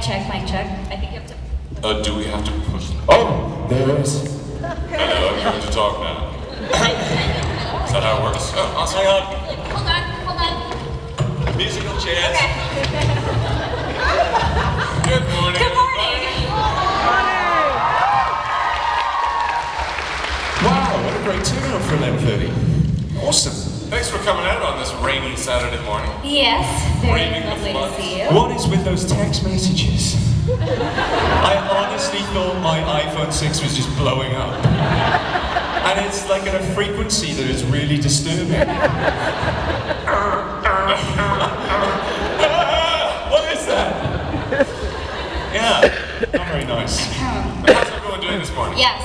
check, mic check. I think you have to... Do we have to push? Oh, there it is. Hello, I'm going to talk now. Is that how it works? Oh, awesome. Hang on. Hold on. Musical chairs. Okay. Good morning. Good morning. Wow, what a great turnout for 11:30. Awesome. Thanks for coming out on this rainy Saturday morning. Yes, very Braving the lovely to floods. see you. What is with those text messages? I honestly thought my iPhone 6 was just blowing up. And it's like at a frequency that is really disturbing. What is that? Yeah, not very nice. How's everyone doing this morning? Yes.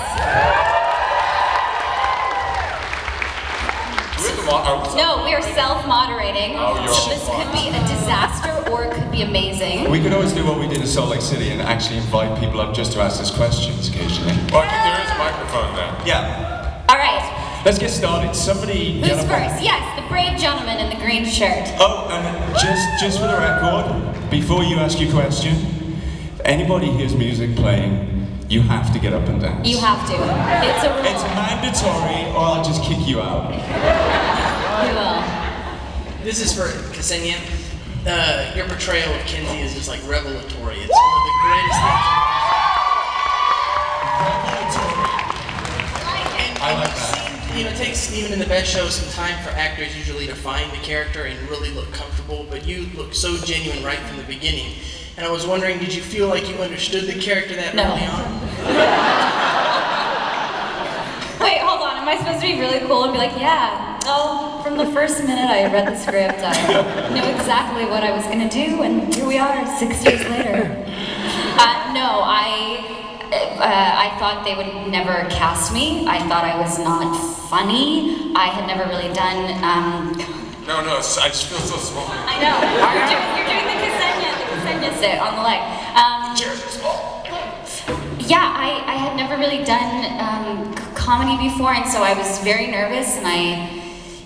Do we have to No, we are self-moderating. Oh, you're so this could be a disaster or it could be amazing. We could always do what we did in Salt Lake City and actually invite people up just to ask us questions occasionally. Well, I think there is a microphone there. Yeah. All right. Let's get started. Somebody Who's get up. first? Yes, the brave gentleman in the green shirt. Oh, and just for the record, before you ask your question, if anybody hears music playing, you have to get up and dance. You have to. It's a rule. It's mandatory, or I'll just kick you out. We will. This is for Ksenia. Your portrayal of Kenzie is just like revelatory. It's one of the greatest things. I like that. It takes even in the best shows some time for actors usually to find the character and really look comfortable, but you look so genuine right from the beginning. And I was wondering, did you feel like you understood the character that early on? Wait, hold on. Am I supposed to be really cool and be like, yeah, oh, from the first minute I read the script, I knew exactly what I was going to do, and here we are, 6 years later. No, I thought they would never cast me. I thought I was not funny. I had never really done, No, I just feel so small. I know. You're doing the Ksenia sit on the leg. Cheers, small. Yeah, I had never really done comedy before, and so I was very nervous, and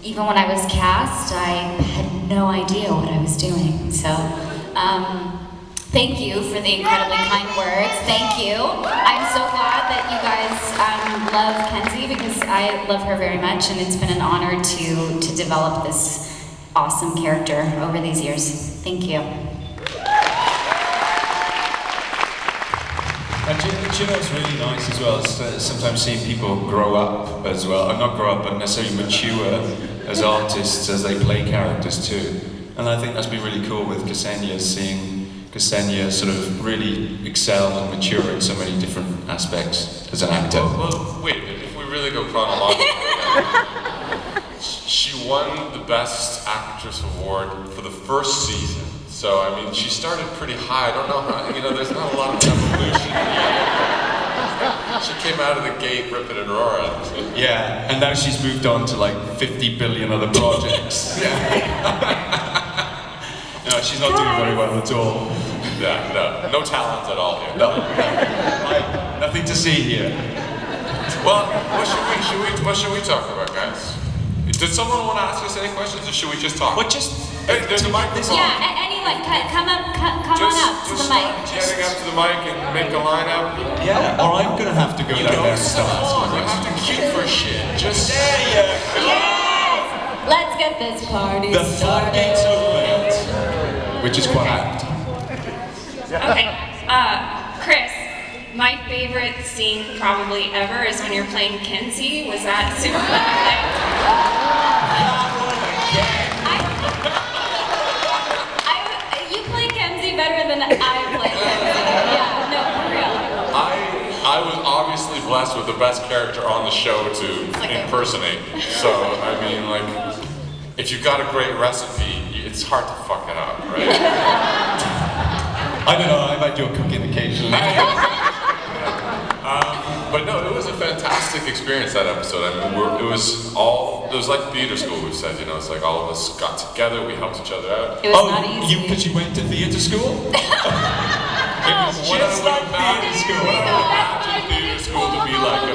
even when I was cast, I had no idea what I was doing. So, thank you for the incredibly kind words. Thank you. I'm so glad that you guys love Kenzie, because I love her very much, and it's been an honor to develop this awesome character over these years. Thank you. And do you know what's really nice as well is sometimes seeing people grow up as well, or not grow up, but necessarily mature as artists as they play characters too. And I think that's been really cool with Ksenia, seeing Ksenia sort of really excel and mature in so many different aspects as an actor. Well, wait, if we really go chronologically, she won the Best Actress Award for the first season. So, I mean, she started pretty high. I don't know how, there's not a lot of evolution yet. She came out of the gate ripping and roaring. So. Yeah, and now she's moved on to like 50 billion other projects. No, she's not doing very well at all. Yeah, no talent at all here. No. Nothing to see here. Well, what should we talk about, guys? Did someone want to ask us any questions, or should we just talk? Well, just... Hey, there's a microphone. Yeah, anyone, come on up to the mic. Getting up to the mic and make a lineup. Yeah, or I'm gonna have to go down there and start asking You have to queue for shit. Just There you go. Yes! Let's get this party The started. floodgates open, which is quite apt. Okay, Kris, my favorite scene probably ever is when you're playing Kenzie. Was that super fun to play? You play Kenzie better than I play Kenzie. Yeah, no, for real. I was obviously blessed with the best character on the show to impersonate. So, I mean, like, if you've got a great recipe, it's hard to fuck it up, right? I don't know, I might do a cooking occasionally. But no, it was a fantastic experience, that episode. I mean, it was like theater school, we've said, it's like all of us got together, we helped each other out. It was not easy. Because you went to theater school? It was What I just would like theater school. imagine theater school to be like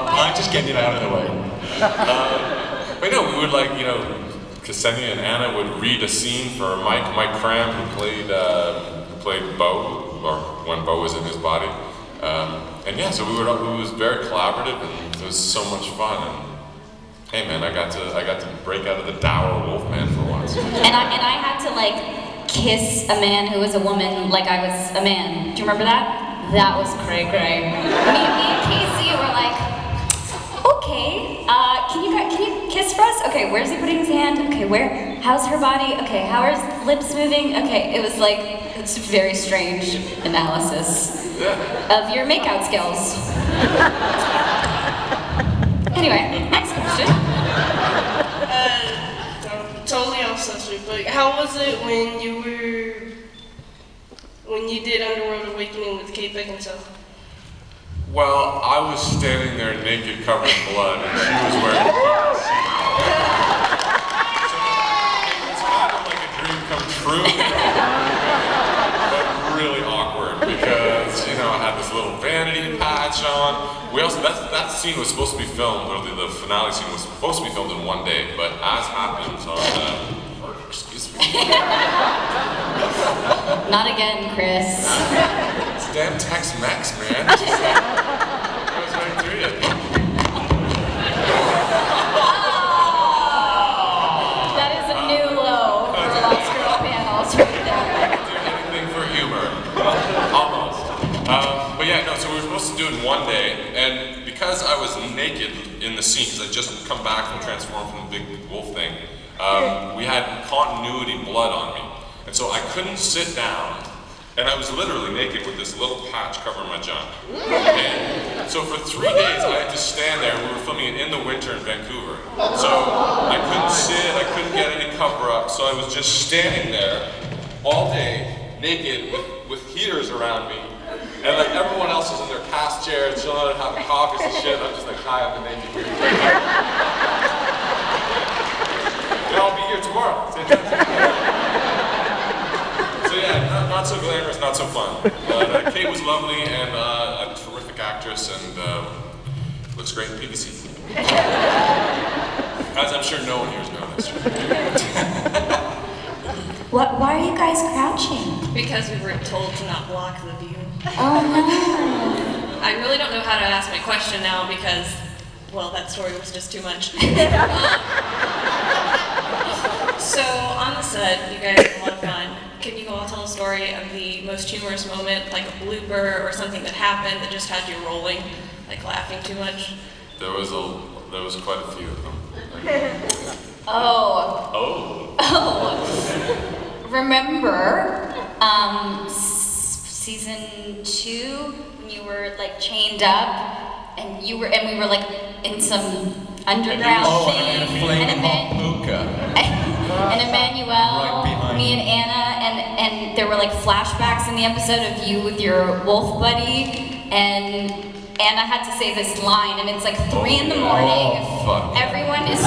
I'm just getting it out of the way. But no, we would Ksenia and Anna would read a scene for Mike Cram, who played played Bo, or when Bo was in his body. And yeah, so it was very collaborative, and it was so much fun. And hey man, I got to break out of the dour wolfman for once. And I had to like kiss a man who was a woman like I was a man. Do you remember that? That was cray cray. Me and Casey were like, okay, can you kiss for us? Okay, where's he putting his hand? Okay, where? How's her body? Okay, how are his lips moving? Okay, it was like, it's a very strange analysis of your makeout skills. Anyway, next question. Totally off subject, but how was it when you did Underworld Awakening with Kate Beckinsale? Well, I was standing there naked, covered in blood, and she was wearing a suit. So it's kind of like a dream come true, but really awkward because, you know, I had this little vanity patch on. We also, that scene was supposed to be filmed, or the finale scene was supposed to be filmed in one day, but as happens on, excuse me. Not again, Kris. It's damn Tex-Mex, man. It's just like, it goes right through you. That is a new low for Lost Girl panels right there. Do anything for humor. Almost. But yeah, no, so we were supposed to do it in one day, and because I was naked in the scene, because I just come back from Transform from the big wolf thing, we had continuity blood on me. And so I couldn't sit down, and I was literally naked with this little patch covering my junk. And so for 3 days I had to stand there. We were filming it in the winter in Vancouver. So I couldn't sit, I couldn't get any cover up, so I was just standing there all day, naked, with heaters around me. And like everyone else is in their cast chairs, chilling out, having coffees and shit. I'm just like, hi, I'm the naked weird. And I'll be here tomorrow. So yeah, not so glamorous, not so fun. But Kate was lovely and a terrific actress, and looks great in PVC. As I'm sure no one here has noticed. Why are you guys crouching? Because we were told to not block the view. Oh no. I really don't know how to ask my question now because, well, that story was just too much. So on the set, you guys had a lot of fun. Can you all tell a story of the most humorous moment, like a blooper or something that happened that just had you rolling, like laughing too much? There was quite a few of them. Oh. Remember, season 2, when you were like chained up, and we were like in some underground thing, and a flaming hot poker. And Emmanuel, Right me and Anna, and there were like flashbacks in the episode of you with your wolf buddy, and Anna had to say this line, and it's like 3 in the morning. Everyone is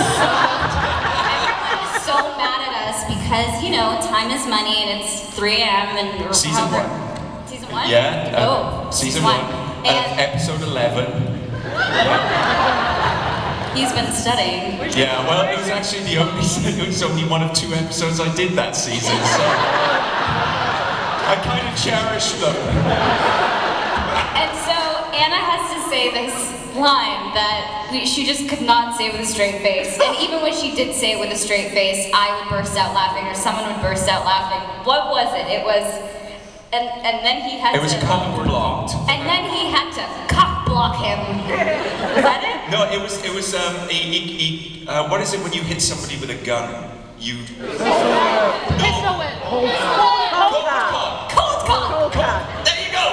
so mad at us because, you know, time is money, and it's 3 a.m. and Season 1. Season 1? Yeah. Season 1. And episode 11. he's been studying. Yeah, well, it was actually it was only one of 2 episodes I did that season, so I kind of cherish them. And so Anna has to say this line that she just could not say with a straight face. And even when she did say it with a straight face, I would burst out laughing, or someone would burst out laughing. What was it? It was, and then he had to... It was cock blocked. And then he had to cock block him. Was that it? No, it was what is it when you hit somebody with a gun? You... Pistol whip. Cold cock. Cold cock. There you go.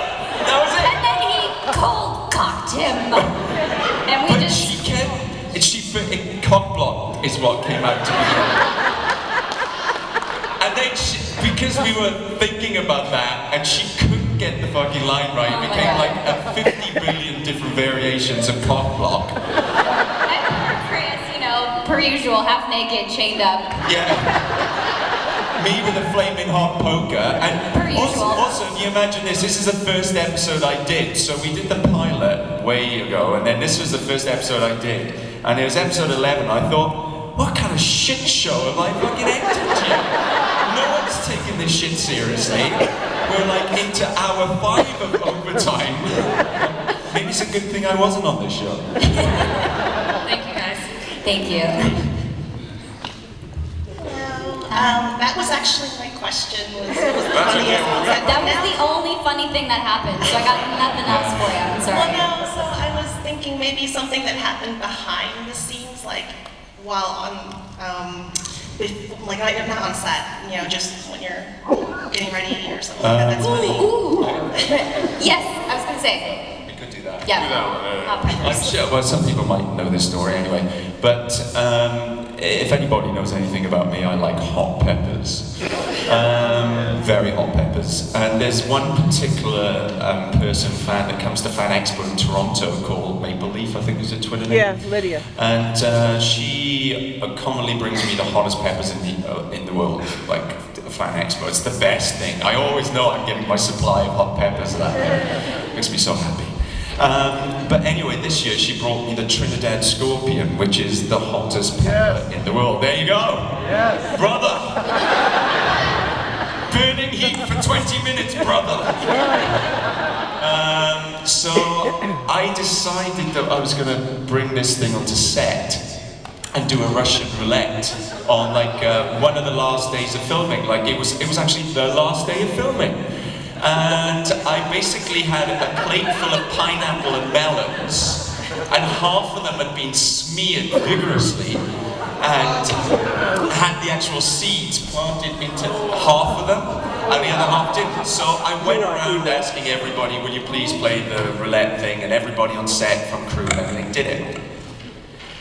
That was it. And then he cold cocked him. And we But just... cock block is what came out to be. And then because we were thinking about that, and she couldn't get the fucking line right, it became like 50 billion different variations of cock block. And poor Kris, you know, per usual, half naked, chained up. Yeah. Me with a flaming hot poker. And Per usual. also, you imagine this is the first episode I did. So we did the pilot way ago, and then this was the first episode I did. And it was episode 11. I thought, what kind of shit show have I fucking entered here? No one's taking this shit seriously. we're like into hour 5 of overtime. Maybe it's a good thing I wasn't on this show. Thank you, guys. Thank you. That was actually my question. Was the That's okay, funniest? well, That was the only funny thing that happened, so I got nothing else for you. I'm Well, sorry. no, so I was thinking maybe something that happened behind the scenes, like while on, like not on set, you know, just when you're getting ready or something like that. That's funny. Ooh. Yes, I was gonna say. We could do that. Yeah. Do that one, Hot I'm peppers. sure, well, some people might know this story anyway, but if anybody knows anything about me, I like hot peppers. Very hot peppers. And there's one particular fan that comes to FanExpo in Toronto called Maple Leaf, I think is her Twitter name. Yeah, Lydia. And she commonly brings me the hottest peppers in the world, like FanExpo. It's the best thing. I always know I'm getting my supply of hot peppers that day. Makes me so happy. But anyway, this year she brought me the Trinidad Scorpion, which is the hottest pepper in the world. There you go! Yes. Brother! Burning heat for 20 minutes, brother! So I decided that I was going to bring this thing onto set and do a Russian roulette on like one of the last days of filming. Like it was actually the last day of filming. And I basically had a plate full of pineapple and melons, and half of them had been smeared vigorously, and had the actual seeds planted into half of them, and the other half didn't. So I went around asking everybody, will you please play the roulette thing, and everybody on set from crew and everything did it.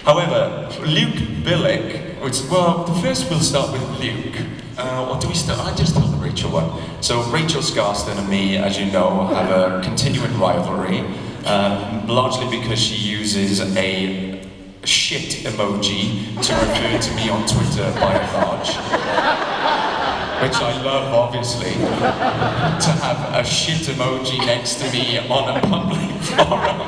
However, Luke Billick, well, first we'll start with Luke. Or do we start? I just tell the Rachel one. So Rachel Scarston and me, as you know, have a continuing rivalry, largely because she uses a shit emoji to refer to me on Twitter by and large. Which I love, obviously, to have a shit emoji next to me on a public forum.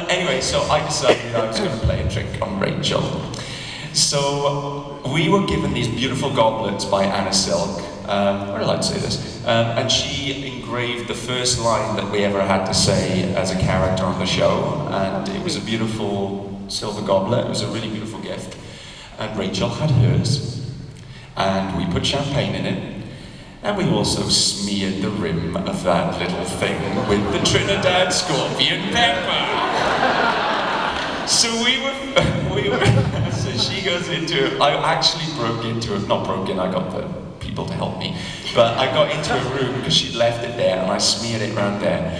Anyway, so I decided I was going to play a trick on Rachel. So we were given these beautiful goblets by Anna Silk. Where did I say this? And she engraved the first line that we ever had to say as a character on the show, and it was a beautiful silver goblet. It was a really beautiful gift. And Rachel had hers, and we put champagne in it, and we also smeared the rim of that little thing with the Trinidad Scorpion pepper. So so she goes into it. I actually broke into it, not broke in, I got the people to help me, but I got into a room because she'd left it there, and I smeared it around there.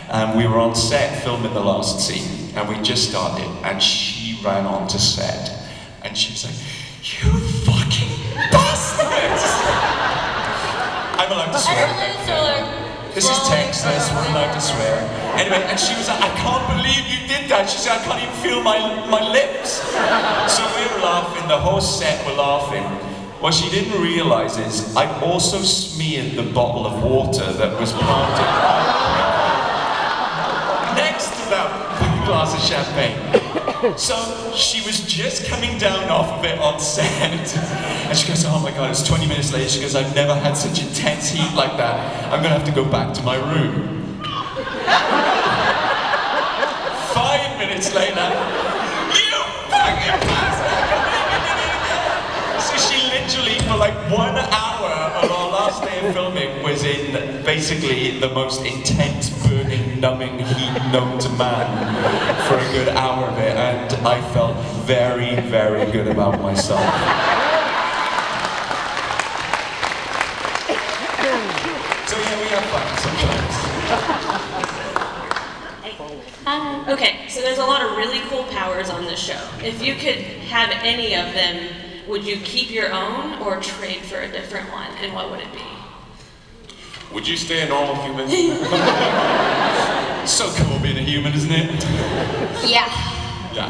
And we were on set filming the last scene, and we just started, and she ran onto set, and she was like, "You fucking bastards!" I'm allowed to swear. This is Texas, we're allowed to swear. Anyway, and she was like, "I can't believe you did that." She said, "I can't even feel my lips." So we were laughing, the whole set were laughing. What she didn't realise is, I'd also smeared the bottle of water that was planted next to that glass of champagne. So she was just coming down off of it on set, and she goes, "Oh my god, it's 20 minutes later." She goes, "I've never had such intense heat like that. I'm gonna have to go back to my room." 5 minutes later, "You fucking bastard!" So she literally, for like 1 hour of our last day of filming, was in basically the most intense, burning, numbing heat known to man for a good hour of it, and I felt very, very good about myself. So yeah, we have fun sometimes. Okay, so there's a lot of really cool powers on this show. If you could have any of them, would you keep your own or trade for a different one, and what would it be? Would you stay a normal human? So cool being a human, isn't it? Yeah. Yeah.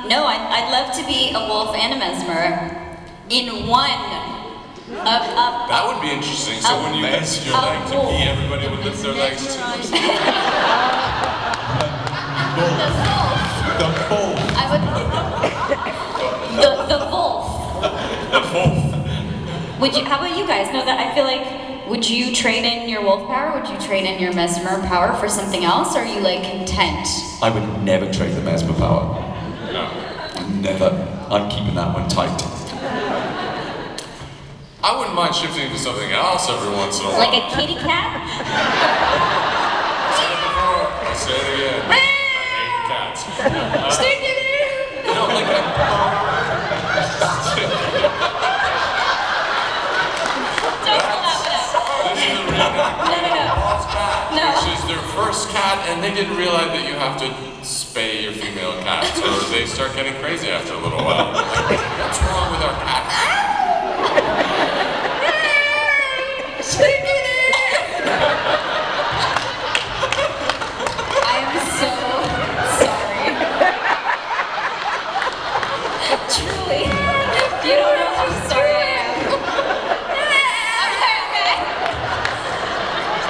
No, I'd love to be a wolf and a mesmer in one. That would be interesting. So when you lift your leg to pee, everybody would lift their legs too. The wolf. I would. The wolf. The wolf. Would you? How about you guys? No, that I feel like. Would you trade in your wolf power? Would you trade in your mesmer power for something else? Or are you like content? I would never trade the mesmer power. No. Never. I'm keeping that one tight. I wouldn't mind shifting to something else every once in a while. Like a kitty cat? Said it before, I'll say it again. I hate cats. Stick it in! No, like Don't pull that one out. this is a reenactment No. of Paul's cat, No. which is their first cat, and they didn't realize that you have to spay your female cats, or they start getting crazy after a little while. Like, what's wrong with our cat? I am so sorry. Truly. You don't know how sorry I am. Okay.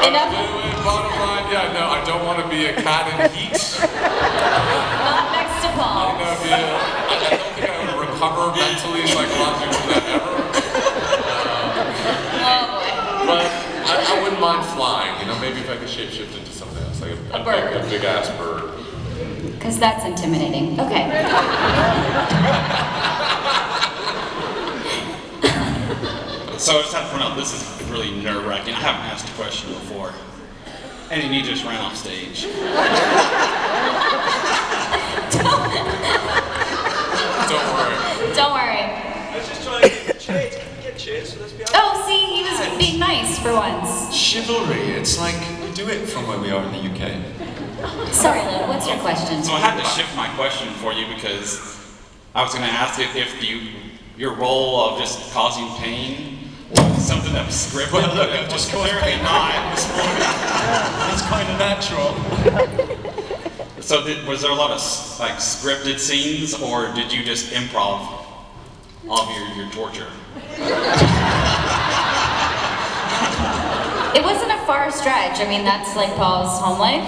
Enough. Anyway, bottom line, yeah, no, I don't want to be a cat in heat. Not next to I Paul. don't think I would recover mentally like a lot of people do that ever. Oh But I wouldn't mind flying, you know, maybe if I could shapeshift into something else, like A bird. a big ass bird. boy. Because that's intimidating. Okay. So I just have to point out, this is really nerve-wracking. I haven't asked a question before. And then you just ran off stage. Don't worry. Don't worry. I was just trying to get cheers. Get cheers for this behind. Oh, see, he was being nice for once. Chivalry, it's like we do it from where we are in the UK. Sorry, Lil, what's your question? So I had to shift my question for you because I was going to ask if your role of just causing pain was something that was scripted. Well, look, but I've just clearly caused pain not. this morning. It's kind of natural. So was there a lot of like scripted scenes, or did you just improv all of your torture? It wasn't a far stretch. I mean, that's like Paul's home life.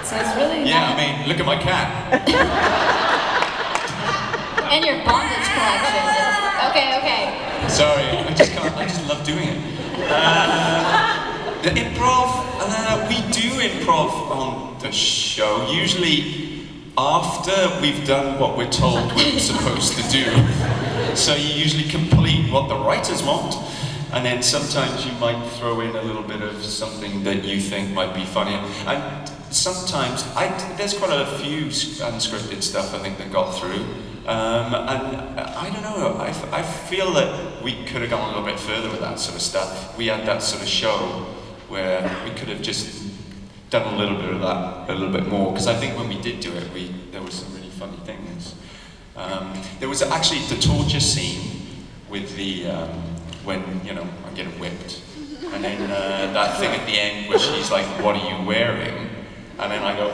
So it's really Yeah, not- I mean, look at my cat. And your bondage collection. Okay. Sorry, I just love doing it. The improv, we do improv on the show, usually after we've done what we're told we're supposed to do. So you usually complete what the writers want, and then sometimes you might throw in a little bit of something that you think might be funny. And sometimes, there's quite a few unscripted stuff I think that got through. And I don't know, I feel that we could have gone a little bit further with that sort of stuff. We had that sort of show where we could have just done a little bit of that, a little bit more, because I think when we did do it, there were some really funny things. There was actually the torture scene with the, when, you know, I'm getting whipped. And then that thing at the end where she's like, what are you wearing? And then I go,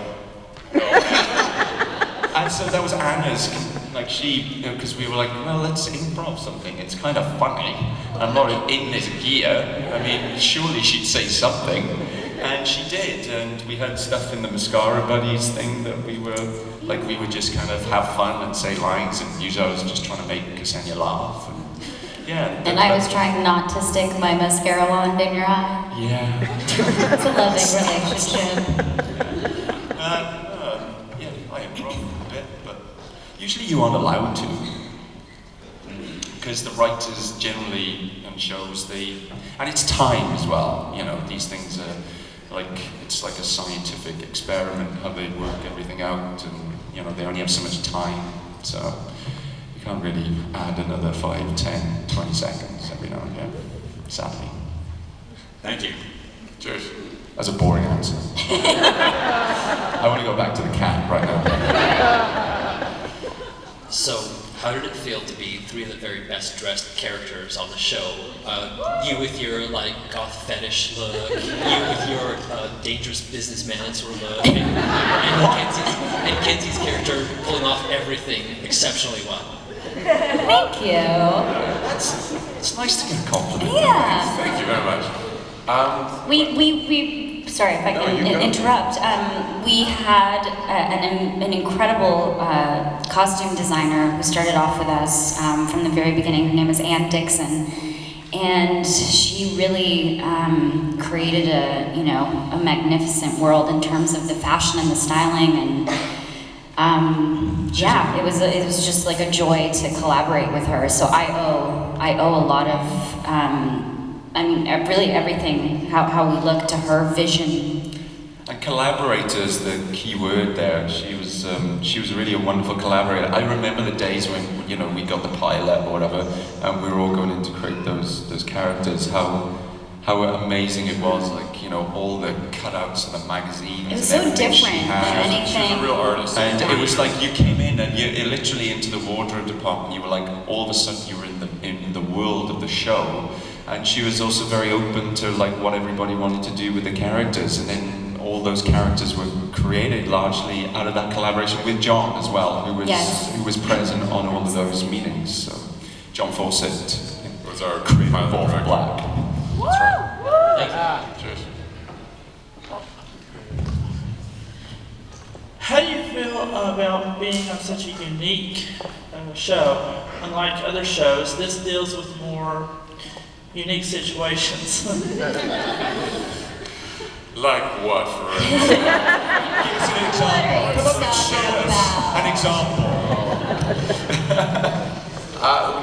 oh. And so that was Anna's, like she, you know, because we were like, well, let's improv something. It's kind of funny. I'm not in this gear. I mean, surely she'd say something. And she did, and we had stuff in the Mascara Buddies thing that we would just kind of have fun and say lines, and usually I was just trying to make Ksenia laugh. And, yeah. And I was trying not to stick my mascara wand in your eye. Yeah. It's a loving relationship. Yeah, I improv a bit, but usually you aren't allowed to. Because the writers generally on shows, and it's time as well, you know, these things are it's like a scientific experiment, how they work everything out, and, you know, they only have so much time, so you can't really add another 5, 10, 20 seconds every now and again, sadly. Thank you. Cheers. That's a boring answer. I want to go back to the cat right now. So, how did it feel to be three of the very best dressed characters on the show? You with your like goth fetish look, you with your dangerous businessman sort of look, and Kenzie's character pulling off everything exceptionally well. Thank you. It's nice to get a compliment. Yeah. Thank you very much. We Sorry if I can interrupt. We had an incredible costume designer who started off with us from the very beginning. Her name is Ann Dixon, and she really created a magnificent world in terms of the fashion and the styling, and yeah, it was just like a joy to collaborate with her. So I owe a lot of. I mean, really everything, how we look to her vision. And collaborator is the key word there. She was really a wonderful collaborator. I remember the days when, we got the pilot or whatever, and we were all going in to create those characters, how amazing it was, all the cutouts and the magazines. It was and so everything different she had. than anything. She's a real artist. And it was like you came in and you literally into the wardrobe department, you were like, all of a sudden you were in the world of the show. And she was also very open to what everybody wanted to do with the characters, and then all those characters were created largely out of that collaboration with John as well, who was present on all of those meetings. So John Fawcett was our creative pilot director. Black. That's right. Cheers. How do you feel about being on such a unique show? Unlike other shows, this deals with more unique situations. Like what, for instance? Give us an example. Come on, show us an example.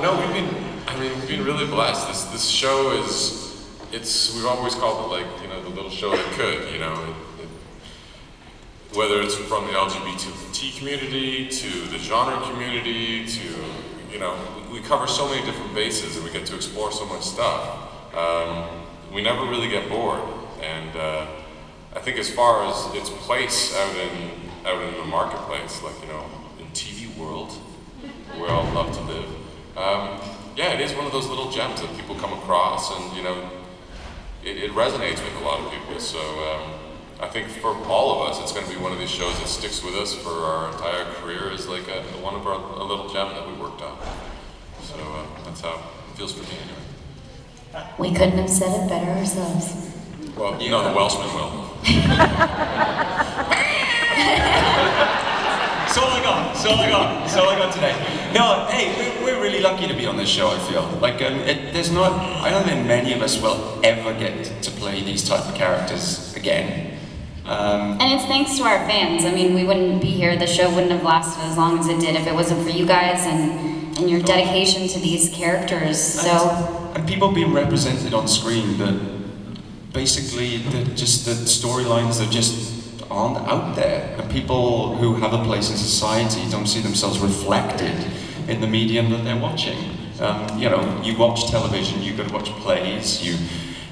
No, we've been really blessed. This show we've always called it the little show that could, whether it's from the LGBT community to the genre community to, we cover so many different bases and we get to explore so much stuff. We never really get bored, and I think as far as its place out in the marketplace, in TV world, where I love to live, yeah, it is one of those little gems that people come across, and it resonates with a lot of people. So I think for all of us, it's going to be one of these shows that sticks with us for our entire career as a little gem that we worked on. So that's how it feels for me anyway. We couldn't have said it better ourselves. Well, the Welshman will. That's all I got today. No, hey, we're really lucky to be on this show, I feel. I don't think many of us will ever get to play these type of characters again. And it's thanks to our fans. I mean, we wouldn't be here, the show wouldn't have lasted as long as it did if it wasn't for you guys and your dedication to these characters, so... And people being represented on screen, that basically, the storylines that just aren't out there. And people who have a place in society don't see themselves reflected in the medium that they're watching. You watch television, you go to watch plays, you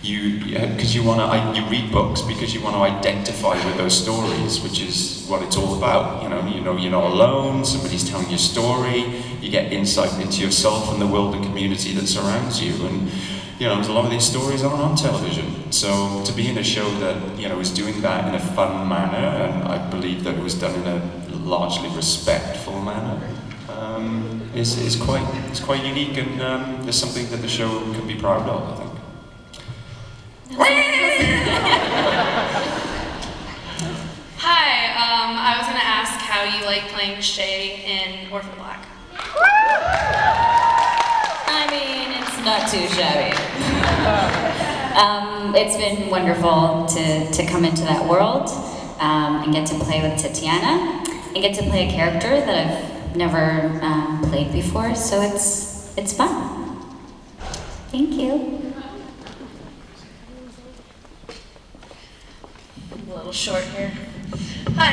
read books because you want to identify with those stories, which is what it's all about. You're not alone, somebody's telling you a story, you get insight into yourself and the world and community that surrounds you, and a lot of these stories aren't on television. So to be in a show that is doing that in a fun manner, and I believe that it was done in a largely respectful manner, is quite unique, and there's something that the show can be proud of, I think. Hi, I was going to ask how you like playing Shay in Orphan Black. I mean, it's not too shabby. It's been wonderful to come into that world and get to play with Tatiana and get to play a character that I've never played before, so it's fun. Thank you. A little short here. Hi.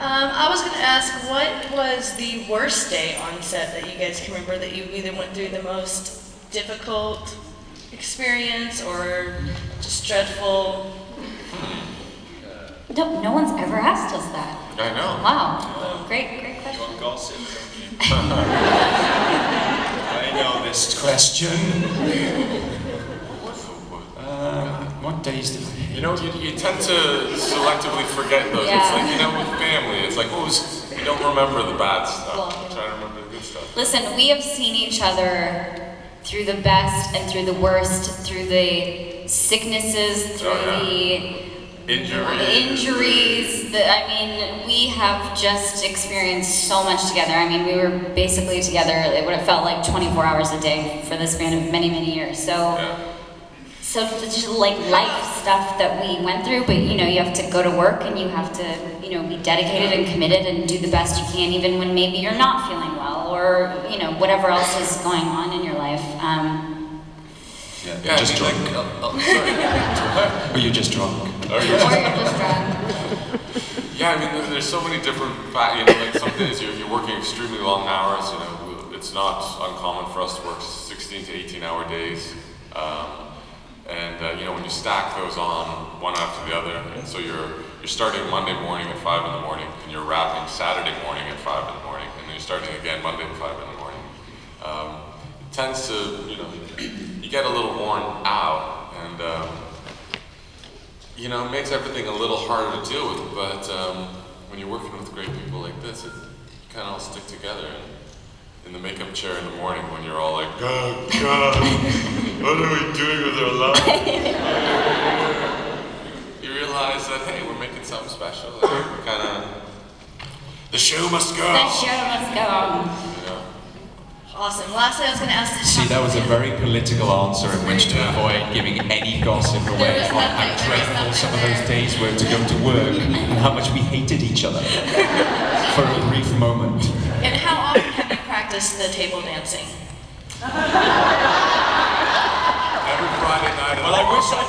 I was going to ask, what was the worst day on set that you guys can remember, that you either went through the most difficult experience or just dreadful? No one's ever asked us that. I know. Wow. Great question. You want gossip, don't you? I know this question. What days did I hate? You tend to selectively forget those. Yeah. It's like, with family, it's like, you don't remember the bad stuff. You try to remember the good stuff. Listen, we have seen each other through the best and through the worst, through the sicknesses, through the injuries. I mean, we have just experienced so much together. I mean, we were basically together, it would have felt like 24 hours a day for the span of many, many years. So it's just like life stuff that we went through, but you know, you have to go to work and you have to, you know, be dedicated and committed and do the best you can even when maybe you're not feeling well or, you know, whatever else is going on in your life. You're just drunk. Or you're just drunk. Or you're just drunk. Yeah, I mean, there's so many different you know, like some days you're working extremely long hours, you know, it's not uncommon for us to work 16 to 18 hour days. You know, when you stack those on one after the other, and so you're starting Monday morning at 5 in the morning, and you're wrapping Saturday morning at 5 in the morning, and then you're starting again Monday at 5 in the morning. It tends to, you know, you get a little worn out, and you know, it makes everything a little harder to deal with. But when you're working with great people like this, you kind of all stick together. And in the makeup chair in the morning, when you're all like, God, what are we doing with our lives? You realize that, hey, we're making something special. Like, we're kind of, the show must go. The show must go on. Yeah. Awesome. Lastly, I was going to ask this. See, that was a very political answer in which to avoid giving any gossip away on how dreadful some of those days were to go to work and how much we hated each other for a brief moment. And how often have you practiced the table dancing? Every Friday night. Well, I wish I